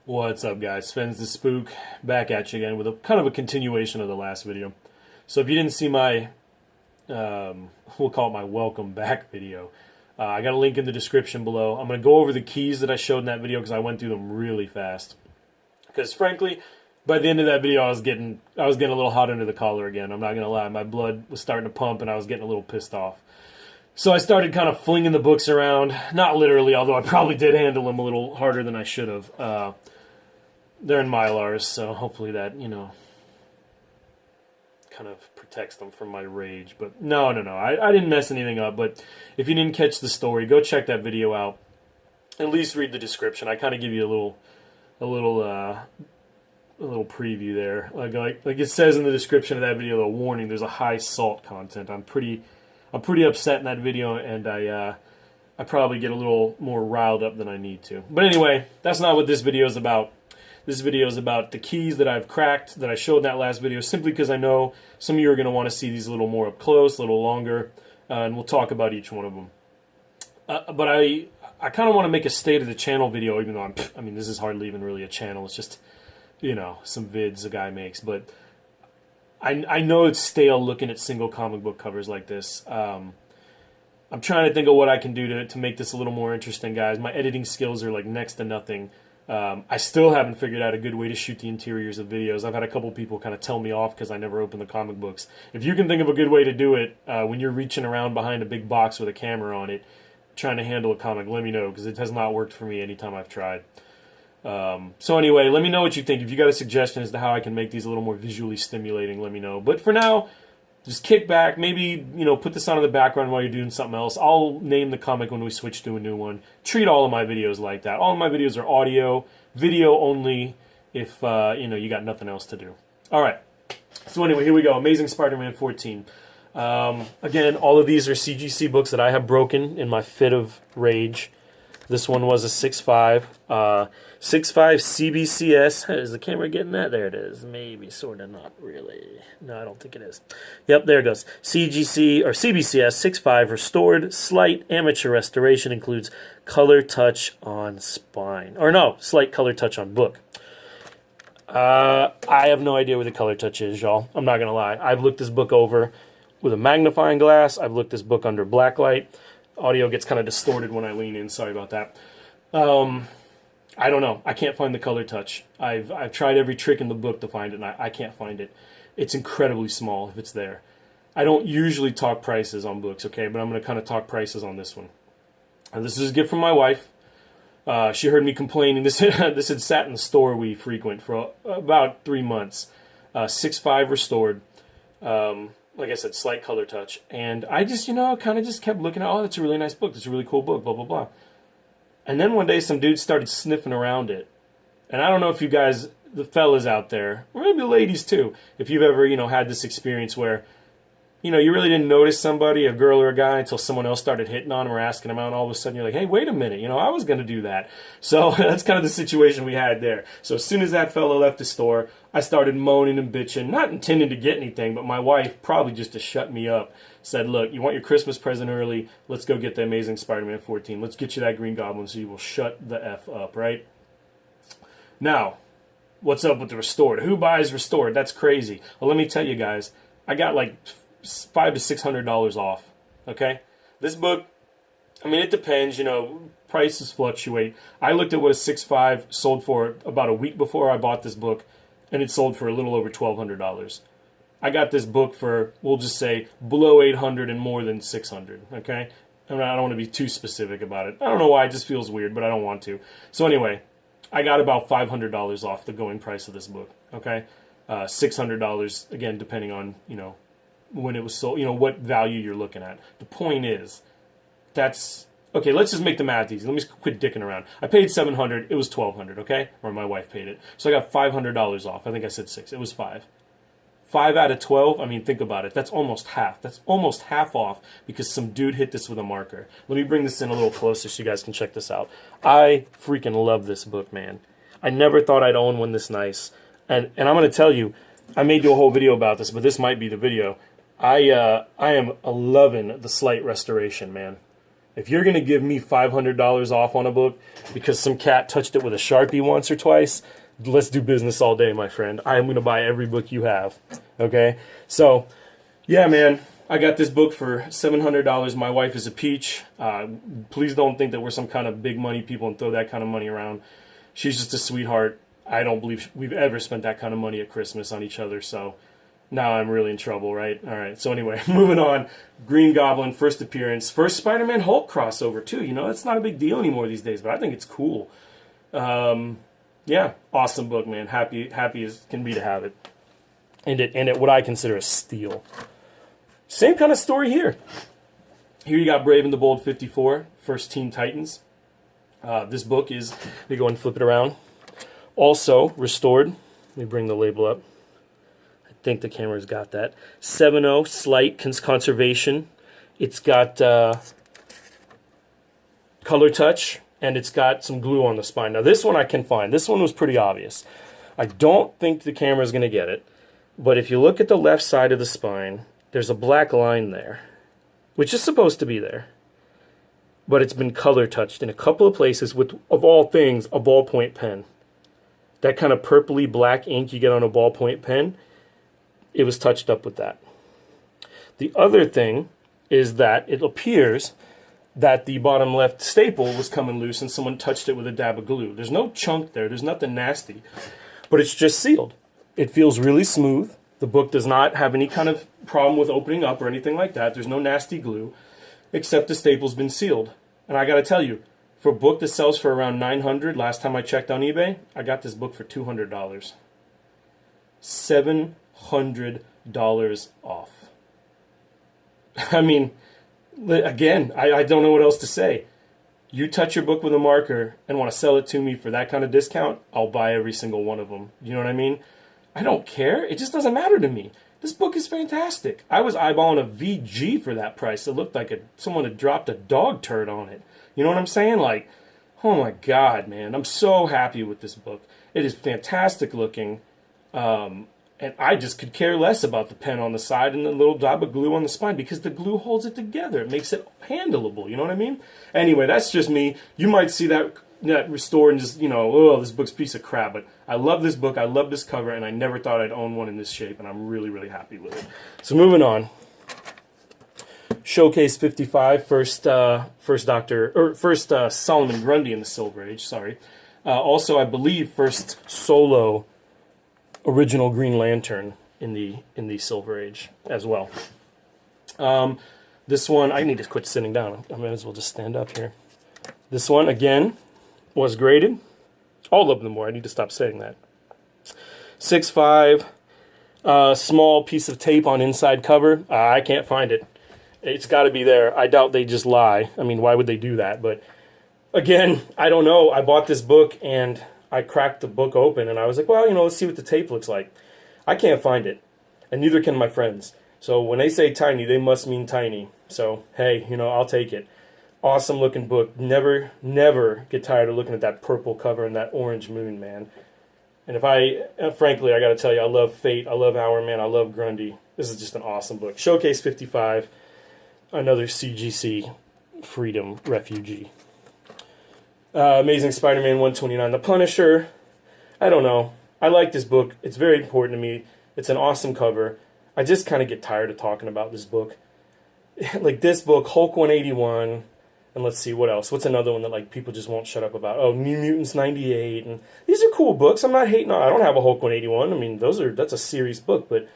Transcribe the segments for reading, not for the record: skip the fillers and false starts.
What's up, guys? Sven's the Spook back at you again with a kind of a continuation of the last video. So if you didn't see my, we'll call it my welcome back video, I got a link in the description below. I'm going to go over the keys that I showed in that video because I went through them really fast. Because frankly, by the end of that video, I was getting a little hot under the collar again. I'm not going to lie. My blood was starting to pump and I was getting a little pissed off. So I started kind of flinging the books around. Not literally, although I probably did handle them a little harder than I should have. They're in Mylars, so hopefully that, kind of protects them from my rage. But no, I didn't mess anything up. But if you didn't catch the story, go check that video out. At least read the description. I kind of give you a little preview there. Like it says in the description of that video, a warning. There's a high salt content. I'm pretty upset in that video, and I probably get a little more riled up than I need to. But anyway, that's not what this video is about. This video is about the keys that I've cracked that I showed in that last video, simply because I know some of you are going to want to see these a little more up close, a little longer, and we'll talk about each one of them. But I kind of want to make a state of the channel video, even though this is hardly even really a channel. It's just, some vids a guy makes. But I know it's stale looking at single comic book covers like this. I'm trying to think of what I can do to make this a little more interesting, guys. My editing skills are like next to nothing. I still haven't figured out a good way to shoot the interiors of videos. I've had a couple people kind of tell me off because I never open the comic books. If you can think of a good way to do it when you're reaching around behind a big box with a camera on it, trying to handle a comic, let me know, because it has not worked for me anytime I've tried. So anyway, let me know what you think. If you got a suggestion as to how I can make these a little more visually stimulating, let me know. But for now, just kick back, maybe, put this on in the background while you're doing something else. I'll name the comic when we switch to a new one. Treat all of my videos like that. All of my videos are audio, video only, if, you got nothing else to do. All right. So anyway, here we go. Amazing Spider-Man 14. Again, all of these are CGC books that I have broken in my fit of rage. This one was a 6.5. 6.5 CBCS. Is the camera getting that? There it is. Maybe, sort of, not really. No, I don't think it is. Yep, there it goes. CGC, or CBCS 6.5 restored. Slight amateur restoration includes color touch on spine. Or no, slight color touch on book. I have no idea where the color touch is, y'all. I'm not going to lie. I've looked this book over with a magnifying glass. I've looked this book under blacklight. Audio gets kind of distorted when I lean in. Sorry about that. I don't know. I can't find the color touch. I've tried every trick in the book to find it, and I can't find it. It's incredibly small if it's there. I don't usually talk prices on books, okay, but I'm going to kind of talk prices on this one. And this is a gift from my wife. She heard me complaining. This had sat in the store we frequent for about 3 months. 6.5 restored. Like I said, slight color touch. And I just, kind of just kept looking at, oh, that's a really nice book. That's a really cool book, blah, blah, blah. And then one day some dude started sniffing around it. And I don't know if you guys, the fellas out there, or maybe the ladies too, if you've ever, had this experience where, you really didn't notice somebody, a girl or a guy, until someone else started hitting on them or asking them out, and all of a sudden you're like, hey, wait a minute, I was going to do that. So that's kind of the situation we had there. So as soon as that fella left the store, I started moaning and bitching, not intending to get anything, but my wife, probably just to shut me up, said, look, you want your Christmas present early, let's go get the Amazing Spider-Man 14. Let's get you that Green Goblin so you will shut the F up, right? Now, what's up with the restored? Who buys restored? That's crazy. Well, let me tell you guys, I got like $500 to $600 off, okay? This book, it depends, prices fluctuate. I looked at what a 6.5 sold for about a week before I bought this book, and it sold for a little over $1,200. I got this book for, we'll just say, below $800 and more than $600, okay? I don't want to be too specific about it. I don't know why, it just feels weird, but I don't want to. So anyway, I got about $500 off the going price of this book, okay? $600, again, depending on, when it was sold, what value you're looking at. The point is, okay, let's just make the math easy. Let me quit dicking around. I paid $700, it was $1,200, okay? Or my wife paid it. So I got $500 off. I think I said 6. It was 5. 5 out of 12, think about it. That's almost half. That's almost half off because some dude hit this with a marker. Let me bring this in a little closer so you guys can check this out. I freaking love this book, man. I never thought I'd own one this nice. And I'm going to tell you, I may do a whole video about this, but this might be the video. I am loving the slight restoration, man. If you're going to give me $500 off on a book because some cat touched it with a Sharpie once or twice, let's do business all day, my friend. I am going to buy every book you have. Okay? So, yeah, man, I got this book for $700. My wife is a peach. Please don't think that we're some kind of big money people and throw that kind of money around. She's just a sweetheart. I don't believe we've ever spent that kind of money at Christmas on each other, so now I'm really in trouble, right? All right, so anyway, moving on. Green Goblin, first appearance. First Spider-Man Hulk crossover, too. You know, it's not a big deal anymore these days, but I think it's cool. Yeah, awesome book, man. Happy as can be to have it. And it what I consider a steal. Same kind of story here. Here you got Brave and the Bold 54, First Teen Titans. This book is, let me go and flip it around. Also restored. Let me bring the label up. I think the camera's got that. 7.0 Slight Conservation. It's got color touch, and it's got some glue on the spine. Now this one I can find. This one was pretty obvious. I don't think the camera's going to get it, but if you look at the left side of the spine, there's a black line there, which is supposed to be there. But it's been color touched in a couple of places with, of all things, a ballpoint pen. That kind of purpley black ink you get on a ballpoint pen, it was touched up with that. The other thing is that it appears that the bottom left staple was coming loose and someone touched it with a dab of glue. There's no chunk there. There's nothing nasty. But it's just sealed. It feels really smooth. The book does not have any kind of problem with opening up or anything like that. There's no nasty glue, except the staple's been sealed. And I got to tell you, for a book that sells for around $900, last time I checked on eBay, I got this book for $200. $700 off. I mean, again, I don't know what else to say. You touch your book with a marker and want to sell it to me for that kind of discount, I'll buy every single one of them. You know what I mean? I don't care. It just doesn't matter to me. This book is fantastic. I was eyeballing a VG for that price. It looked like someone had dropped a dog turd on it. You know what I'm saying? Like, oh my God, man. I'm so happy with this book. It is fantastic looking. And I just could care less about the pen on the side and the little dab of glue on the spine because the glue holds it together. It makes it handleable. You know what I mean? Anyway, that's just me. You might see that restored and just, you know, oh, this book's a piece of crap. But I love this book. I love this cover. And I never thought I'd own one in this shape. And I'm really, really happy with it. So moving on. Showcase 55, first Solomon Grundy in the Silver Age, sorry. Also, I believe, first solo original Green Lantern in the Silver Age as well. This one, I need to quit sitting down. I might as well just stand up here. This one, again, was graded. All of them were. I need to stop saying that. 6.5, small piece of tape on inside cover. I can't find it. It's got to be there. I doubt they just lie. I mean, why would they do that? But again, I don't know. I bought this book and I cracked the book open and I was like, well, you know, let's see what the tape looks like. I can't find it. And neither can my friends. So when they say tiny, they must mean tiny. So, hey, you know, I'll take it. Awesome looking book. Never, never get tired of looking at that purple cover and that orange moon, man. And frankly, I got to tell you, I love Fate. I love Hour Man. I love Grundy. This is just an awesome book. Showcase 55. Another CGC Freedom refugee. Amazing Spider-Man 129. The Punisher. I don't know. I like this book. It's very important to me. It's an awesome cover. I just kind of get tired of talking about this book. Like this book, Hulk 181. And let's see, what else? What's another one that like people just won't shut up about? Oh, New Mutants 98. And these are cool books. I'm not hating on. I don't have a Hulk 181. I mean, that's a serious book, but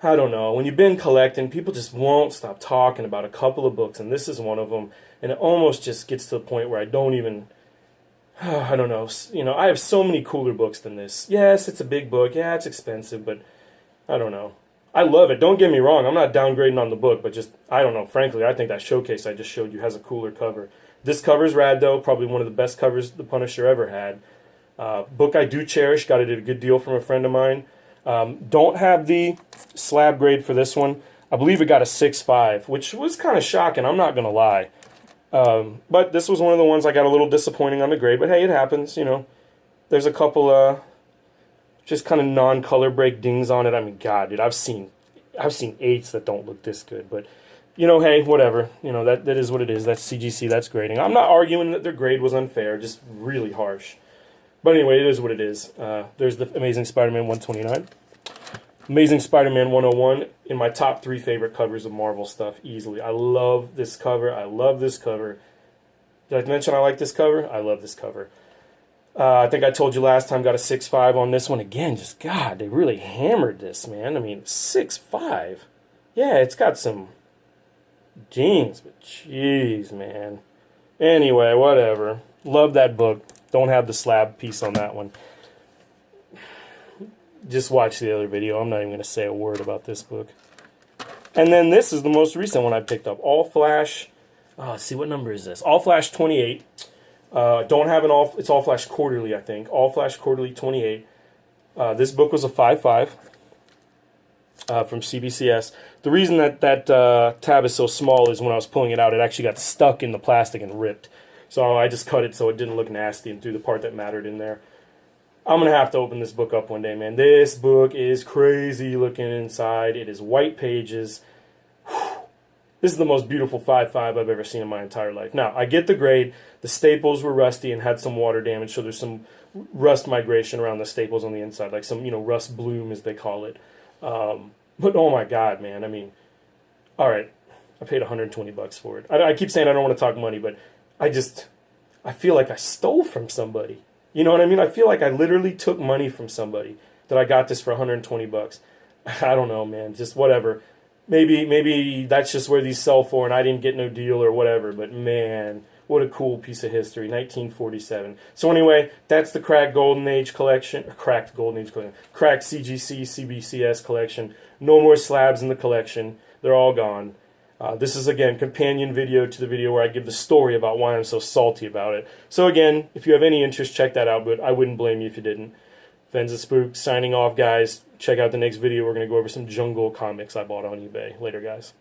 I don't know. When you've been collecting, people just won't stop talking about a couple of books, and this is one of them. And it almost just gets to the point where I don't even, I don't know. You know, I have so many cooler books than this. Yes, it's a big book. Yeah, it's expensive, but I don't know. I love it. Don't get me wrong. I'm not downgrading on the book, but just, I don't know. Frankly, I think that showcase I just showed you has a cooler cover. This cover's rad, though. Probably one of the best covers the Punisher ever had. Book I do cherish. Got it at a good deal from a friend of mine. Don't have the slab grade for this one. I believe it got a 6.5, which was kind of shocking. I'm not going to lie. But this was one of the ones I got a little disappointing on the grade. But hey, it happens, you know. There's a couple just kind of non-color break dings on it. I mean, God, dude, I've seen 8s that don't look this good. But you know, hey, whatever. You know, that is what it is. That's CGC. That's grading. I'm not arguing that their grade was unfair, just really harsh. But anyway, it is what it is. There's the Amazing Spider-Man 129. Amazing Spider-Man 101 in my top 3 favorite covers of Marvel stuff, easily. I love this cover. I love this cover. Did I mention I like this cover? I love this cover. I think I told you last time, got a 6.5 on this one. Again, just, God, they really hammered this, man. I mean, 6.5. Yeah, it's got some dings, but jeez, man. Anyway, whatever. Love that book. Don't have the slab piece on that one. Just watch the other video. I'm not even going to say a word about this book. And then this is the most recent one I picked up. All Flash. Let's see, what number is this? All Flash 28. Don't have it's All Flash Quarterly, I think. All Flash Quarterly 28. This book was a 5.5 from CBCS. The reason that tab is so small is when I was pulling it out, it actually got stuck in the plastic and ripped. So I just cut it so it didn't look nasty and threw the part that mattered in there. I'm going to have to open this book up one day, man. This book is crazy looking inside. It is white pages. This is the most beautiful 5.5 I've ever seen in my entire life. Now, I get the grade. The staples were rusty and had some water damage, so there's some rust migration around the staples on the inside, like some, rust bloom, as they call it. But, oh, my God, man. I mean, all right, I paid $120 for it. I keep saying I don't want to talk money, but I feel like I stole from somebody. You know what I mean? I feel like I literally took money from somebody that I got this for $120. I don't know, man. Just whatever. Maybe that's just where these sell for and I didn't get no deal or whatever. But, man, what a cool piece of history. 1947. So, anyway, that's the Cracked Golden Age collection. Cracked CGC, CBCS collection. No more slabs in the collection. They're all gone. This is, again, companion video to the video where I give the story about why I'm so salty about it. So, again, if you have any interest, check that out, but I wouldn't blame you if you didn't. Fenza Spook, signing off, guys. Check out the next video. We're going to go over some Jungle comics I bought on eBay. Later, guys.